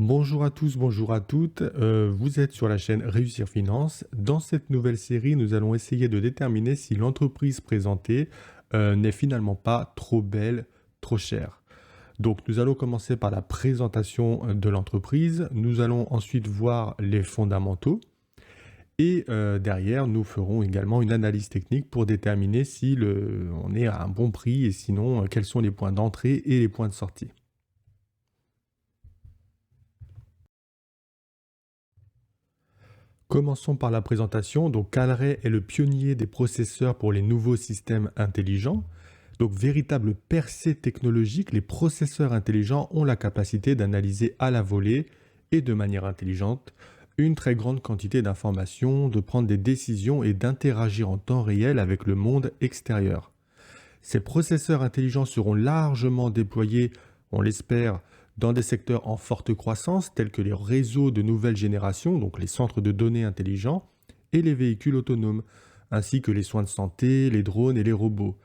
Bonjour à tous, bonjour à toutes. Vous êtes sur la chaîne Réussir Finance. Dans cette nouvelle série, nous allons essayer de déterminer si l'entreprise présentée n'est finalement pas trop belle, trop chère. Donc, nous allons commencer par la présentation de l'entreprise. Nous allons ensuite voir les fondamentaux. Et derrière, nous ferons également une analyse technique pour déterminer si on est à un bon prix et sinon, quels sont les points d'entrée et les points de sortie. Commençons par la présentation. Donc, Calray est le pionnier des processeurs pour les nouveaux systèmes intelligents. Donc, véritable percée technologique, les processeurs intelligents ont la capacité d'analyser à la volée et de manière intelligente une très grande quantité d'informations, de prendre des décisions et d'interagir en temps réel avec le monde extérieur. Ces processeurs intelligents seront largement déployés, on l'espère, dans des secteurs en forte croissance tels que les réseaux de nouvelle génération, donc les centres de données intelligents, et les véhicules autonomes, ainsi que les soins de santé, les drones et les robots.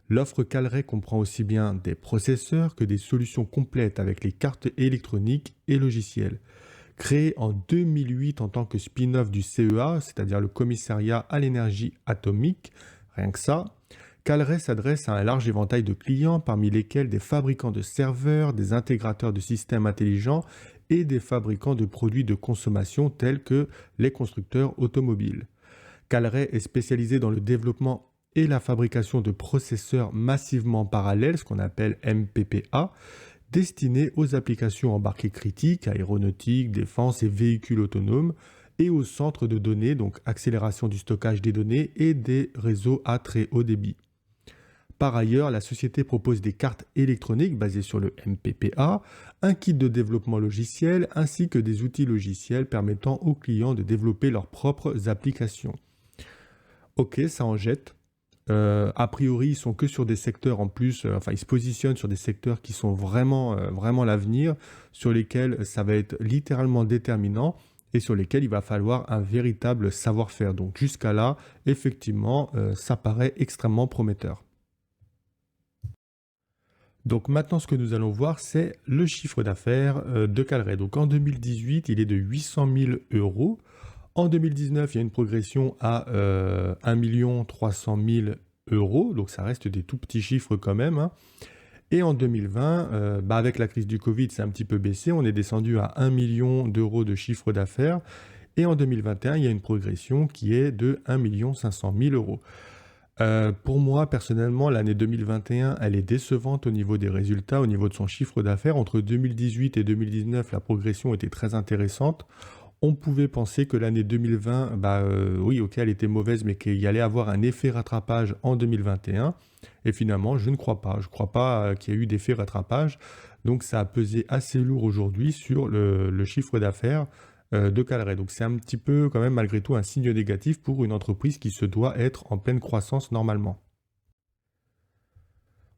L'offre Calray comprend aussi bien des processeurs que des solutions complètes avec les cartes électroniques et logiciels. Créé en 2008 en tant que spin-off du CEA, c'est-à-dire le Commissariat à l'énergie atomique, rien que ça, Calray s'adresse à un large éventail de clients, parmi lesquels des fabricants de serveurs, des intégrateurs de systèmes intelligents et des fabricants de produits de consommation tels que les constructeurs automobiles. Calray est spécialisé dans le développement et la fabrication de processeurs massivement parallèles, ce qu'on appelle MPPA, destinés aux applications embarquées critiques, aéronautique, défense et véhicules autonomes, et aux centres de données, donc accélération du stockage des données et des réseaux à très haut débit. Par ailleurs, la société propose des cartes électroniques basées sur le MPPA, un kit de développement logiciel ainsi que des outils logiciels permettant aux clients de développer leurs propres applications. Ok, ça en jette. A priori, ils sont que sur des secteurs en plus, ils se positionnent sur des secteurs qui sont vraiment l'avenir, sur lesquels ça va être littéralement déterminant et sur lesquels il va falloir un véritable savoir-faire. Donc jusqu'à là, effectivement, ça paraît extrêmement prometteur. Donc maintenant, ce que nous allons voir, c'est le chiffre d'affaires de Calray. Donc en 2018, il est de 800 000 euros. En 2019, il y a une progression à 1 300 000 euros. Donc ça reste des tout petits chiffres quand même, hein. Et en 2020, avec la crise du Covid, c'est un petit peu baissé. On est descendu à 1 million d'euros de chiffre d'affaires. Et en 2021, il y a une progression qui est de 1 500 000 euros. Pour moi, personnellement, l'année 2021, elle est décevante au niveau des résultats, au niveau de son chiffre d'affaires. Entre 2018 et 2019, la progression était très intéressante. On pouvait penser que l'année 2020, oui, ok, elle était mauvaise, mais qu'il y allait avoir un effet rattrapage en 2021. Et finalement, je ne crois pas. Je ne crois pas qu'il y ait eu d'effet rattrapage. Donc, ça a pesé assez lourd aujourd'hui sur le chiffre d'affaires de Calray. Donc c'est un petit peu quand même malgré tout un signe négatif pour une entreprise qui se doit être en pleine croissance normalement.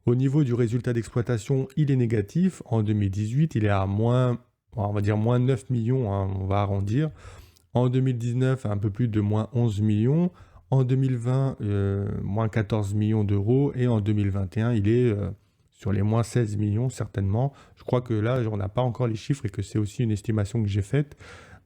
Au niveau du résultat d'exploitation, il est négatif. En 2018, il est à moins, on va dire moins 9 millions, hein, on va arrondir. En 2019, un peu plus de moins 11 millions. En 2020, moins 14 millions d'euros. Et en 2021, il est sur les moins 16 millions certainement. Je crois que là, on n'a pas encore les chiffres et que c'est aussi une estimation que j'ai faite,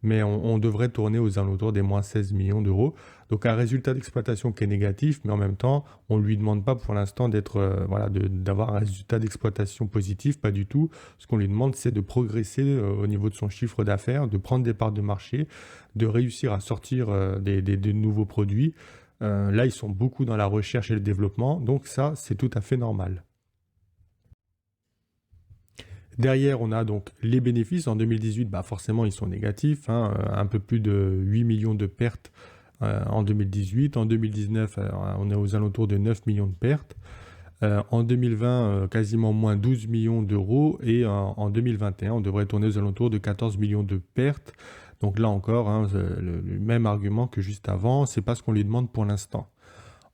mais on devrait tourner aux alentours des moins 16 millions d'euros. Donc un résultat d'exploitation qui est négatif, mais en même temps, on ne lui demande pas pour l'instant d'avoir un résultat d'exploitation positif, pas du tout. Ce qu'on lui demande, c'est de progresser au niveau de son chiffre d'affaires, de prendre des parts de marché, de réussir à sortir des nouveaux produits. Là, ils sont beaucoup dans la recherche et le développement, donc ça, c'est tout à fait normal. Derrière, on a donc les bénéfices. En 2018, forcément, ils sont négatifs, hein, un peu plus de 8 millions de pertes en 2018. En 2019, on est aux alentours de 9 millions de pertes. En 2020, quasiment moins 12 millions d'euros. Et en 2021, on devrait tourner aux alentours de 14 millions de pertes. Donc là encore, hein, le même argument que juste avant, c'est pas ce qu'on lui demande pour l'instant.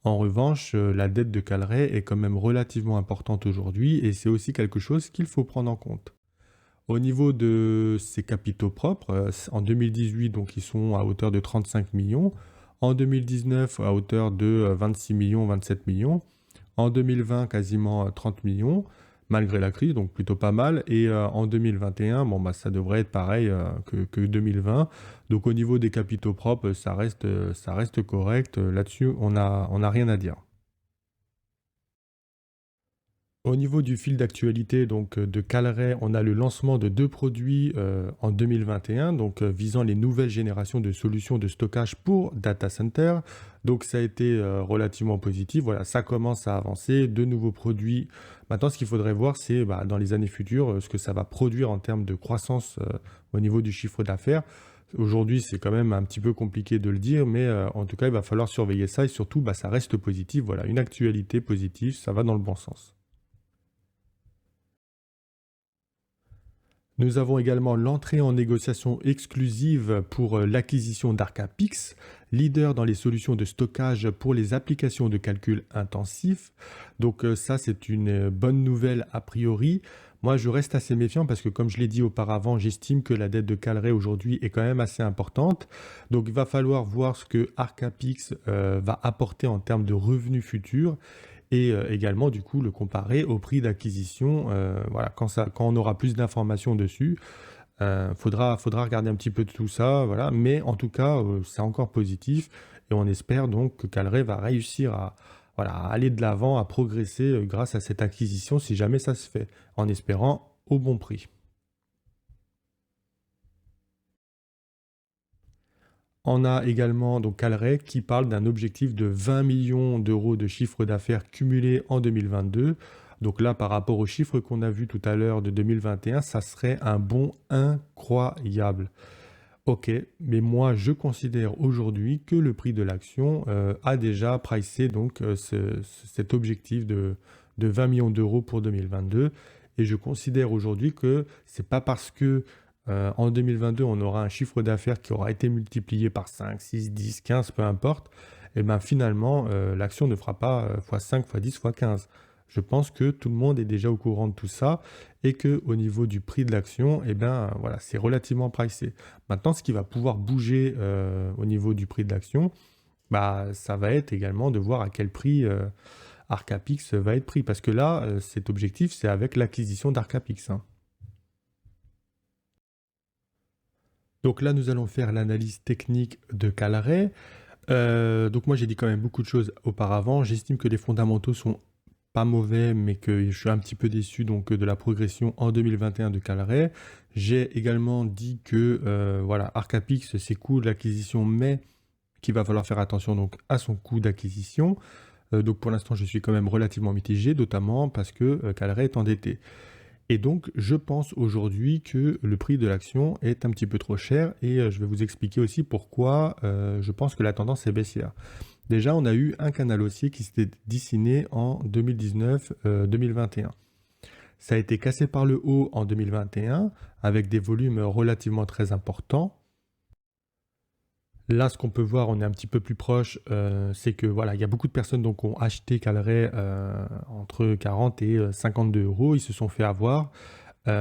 En revanche, la dette de Calray est quand même relativement importante aujourd'hui et c'est aussi quelque chose qu'il faut prendre en compte. Au niveau de ses capitaux propres, en 2018, donc ils sont à hauteur de 35 millions. En 2019, à hauteur de 26 millions, 27 millions. En 2020, quasiment 30 millions. malgré la crise, donc plutôt pas mal. Et en 2021, bon, bah, ça devrait être pareil que 2020. Donc au niveau des capitaux propres, ça reste correct. Là-dessus, on a rien à dire. Au niveau du fil d'actualité donc de Calray, on a le lancement de 2 produits, en 2021, donc visant les nouvelles générations de solutions de stockage pour data center. Donc ça a été, relativement positif. Voilà, ça commence à avancer, de nouveaux produits. Maintenant, ce qu'il faudrait voir, c'est, bah, dans les années futures, ce que ça va produire en termes de croissance, au niveau du chiffre d'affaires. Aujourd'hui, c'est quand même un petit peu compliqué de le dire, mais, en tout cas, il va falloir surveiller ça et surtout, bah, ça reste positif. Voilà, une actualité positive, ça va dans le bon sens. Nous avons également l'entrée en négociation exclusive pour l'acquisition d'Arcapix, leader dans les solutions de stockage pour les applications de calcul intensif. Donc ça, c'est une bonne nouvelle a priori. Moi, je reste assez méfiant parce que, comme je l'ai dit auparavant, j'estime que la dette de Calray aujourd'hui est quand même assez importante. Donc, il va falloir voir ce que Arcapix va apporter en termes de revenus futurs et également du coup le comparer au prix d'acquisition. Voilà, quand on aura plus d'informations dessus, faudra regarder un petit peu de tout ça, voilà. Mais en tout cas, c'est encore positif et on espère donc que Calray va réussir à, voilà, à aller de l'avant, à progresser grâce à cette acquisition si jamais ça se fait, en espérant au bon prix. On a également donc Calray qui parle d'un objectif de 20 millions d'euros de chiffre d'affaires cumulé en 2022. Donc là, par rapport aux chiffres qu'on a vus tout à l'heure de 2021, ça serait un bond incroyable. Ok, mais moi je considère aujourd'hui que le prix de l'action a déjà pricé donc cet objectif de 20 millions d'euros pour 2022. Et je considère aujourd'hui que c'est pas parce que en 2022 on aura un chiffre d'affaires qui aura été multiplié par 5, 6, 10, 15, peu importe, et ben finalement l'action ne fera pas x5, x10, x15. Je pense que tout le monde est déjà au courant de tout ça et que au niveau du prix de l'action, eh ben voilà, c'est relativement pricé. Maintenant, ce qui va pouvoir bouger au niveau du prix de l'action, bah, ça va être également de voir à quel prix Arcapix va être pris. Parce que là, cet objectif, c'est avec l'acquisition d'Arcapix, hein. Donc là, nous allons faire l'analyse technique de Calray. Donc moi, j'ai dit quand même beaucoup de choses auparavant. J'estime que les fondamentaux sont pas mauvais, mais que je suis un petit peu déçu donc de la progression en 2021 de Calray. J'ai également dit que voilà, Arcapix, c'est cool l'acquisition, mais qu'il va falloir faire attention donc à son coût d'acquisition. Donc pour l'instant, je suis quand même relativement mitigé, notamment parce que Calray est endetté. Et donc, je pense aujourd'hui que le prix de l'action est un petit peu trop cher et je vais vous expliquer aussi pourquoi je pense que la tendance est baissière. Déjà, on a eu un canal haussier qui s'était dessiné en 2019-2021. Ça a été cassé par le haut en 2021 avec des volumes relativement très importants. Là, ce qu'on peut voir, on est un petit peu plus proche, c'est que voilà, il y a beaucoup de personnes donc ont acheté Calray entre 40 et 52 euros. Ils se sont fait avoir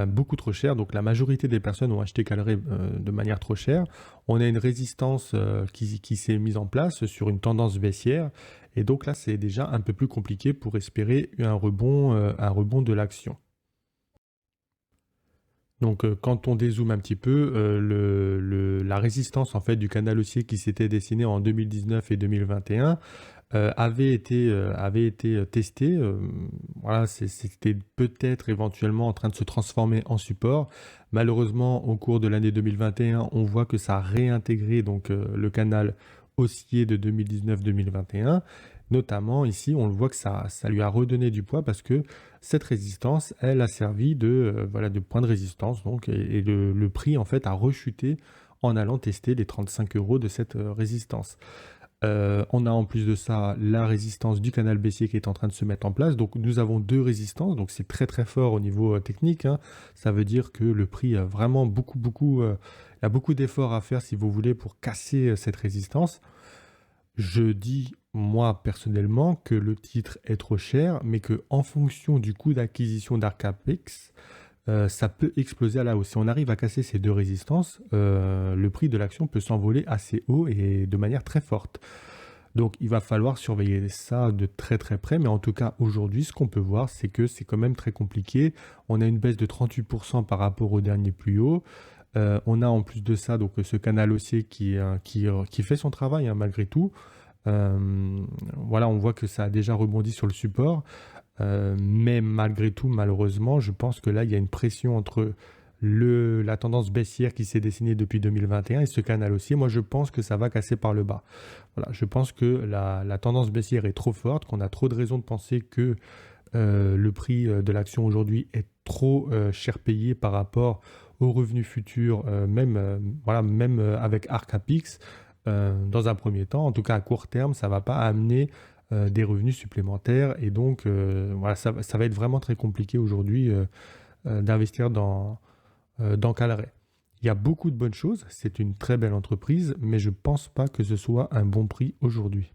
beaucoup trop cher. Donc la majorité des personnes ont acheté Calray de manière trop chère. On a une résistance qui s'est mise en place sur une tendance baissière. Et donc là, c'est déjà un peu plus compliqué pour espérer un rebond de l'action. Donc, quand on dézoome un petit peu, la résistance en fait du canal haussier qui s'était dessiné en 2019 et 2021 avait été testée. Voilà, c'était peut-être éventuellement en train de se transformer en support. Malheureusement, au cours de l'année 2021, on voit que ça a réintégré donc le canal haussier de 2019-2021. Notamment ici, on le voit que ça lui a redonné du poids parce que cette résistance, elle a servi voilà, de point de résistance donc, et le prix en fait a rechuté en allant tester les 35 euros de cette résistance. On a en plus de ça la résistance du canal baissier qui est en train de se mettre en place. Donc nous avons deux résistances, donc c'est très très fort au niveau technique, hein. Ça veut dire que le prix a vraiment il y a beaucoup d'efforts à faire si vous voulez pour casser cette résistance. Je dis, moi, personnellement, que le titre est trop cher, mais que en fonction du coût d'acquisition d'Arcapex, ça peut exploser à la hausse. Si on arrive à casser ces deux résistances, le prix de l'action peut s'envoler assez haut et de manière très forte. Donc il va falloir surveiller ça de très très près, mais en tout cas aujourd'hui, ce qu'on peut voir, c'est que c'est quand même très compliqué. On a une baisse de 38% par rapport au dernier plus haut. On a en plus de ça donc ce canal haussier qui fait son travail hein, malgré tout. Voilà, on voit que ça a déjà rebondi sur le support. Mais malgré tout, malheureusement, je pense que là, il y a une pression entre la tendance baissière qui s'est dessinée depuis 2021 et ce canal haussier. Moi, je pense que ça va casser par le bas. Voilà, je pense que la tendance baissière est trop forte, qu'on a trop de raisons de penser que le prix de l'action aujourd'hui est trop cher payé par rapport aux revenus futurs, même avec Arcapix. Dans un premier temps, en tout cas à court terme, ça ne va pas amener des revenus supplémentaires. Et donc, voilà, ça va être vraiment très compliqué aujourd'hui d'investir dans Calray. Il y a beaucoup de bonnes choses, c'est une très belle entreprise, mais je ne pense pas que ce soit un bon prix aujourd'hui.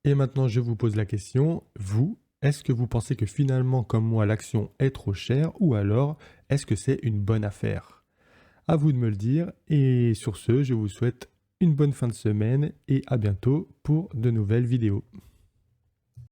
Et maintenant, je vous pose la question, vous, est-ce que vous pensez que finalement, comme moi, l'action est trop chère ou alors est-ce que c'est une bonne affaire? À vous de me le dire. Et sur ce, je vous souhaite une bonne fin de semaine et à bientôt pour de nouvelles vidéos.